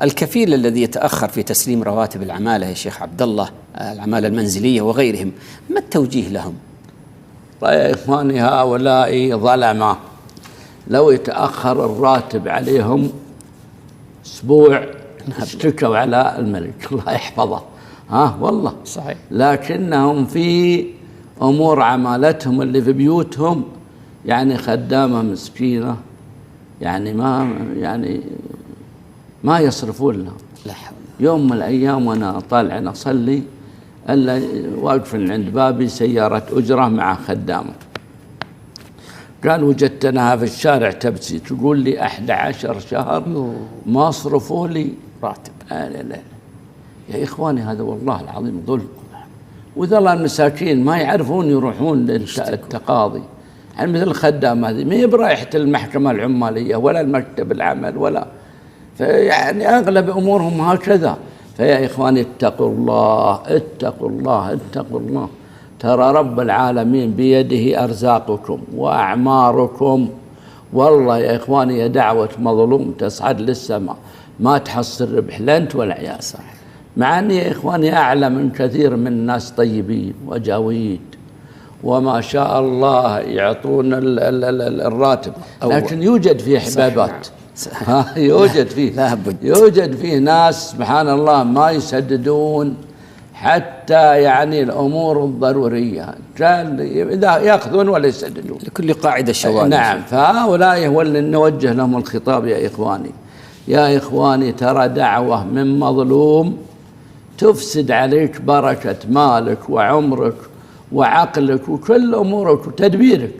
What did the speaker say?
الكفيل الذي يتأخر في تسليم رواتب العمالة يا شيخ عبد الله، العمالة المنزلية وغيرهم، ما التوجيه لهم؟ طيب يا إخواني، هؤلاء ظلمة، لو يتأخر الراتب عليهم أسبوع اشتكوا على الملك الله يحفظه. والله صحيح. لكنهم في أمور عمالتهم اللي في بيوتهم، يعني خدامة مسكينة، يعني ما يصرفون لها. يوم من الأيام وأنا طالع أصلي، ألا واقف عند بابي سيارة أجرة مع خدامة، قال وجدتناها في الشارع تبكي تقول لي 11 شهر ما صرفوا لي راتب. لا يا إخواني، هذا والله العظيم ظلم. وذل المساكين ما يعرفون يروحون للتقاضي، يعني مثل الخدامة هذه ما هي برايحة المحكمة العمالية ولا المكتب العمل ولا، يعني أغلب أمورهم هكذا. فيا إخواني اتقوا الله اتقوا الله اتقوا الله، ترى رب العالمين بيده أرزاقكم وأعماركم. والله يا إخواني، يا دعوة مظلوم تصعد للسماء ما تحصل ربح لا أنت ولا عيال. مع أني يا إخواني أعلم من كثير من الناس طيبين وجاويد وما شاء الله يعطون الراتب، لكن يوجد فيه حبابات. يوجد فيه ناس سبحان الله ما يسددون حتى يعني الأمور الضرورية، إذا يأخذون ولا يسددون، لكل قاعدة شواذ. نعم، فهؤلاء هو اللي نوجه لهم الخطاب يا إخواني. يا إخواني، ترى دعوة من مظلوم تفسد عليك بركة مالك وعمرك وعقلك وكل أمورك وتدبيرك.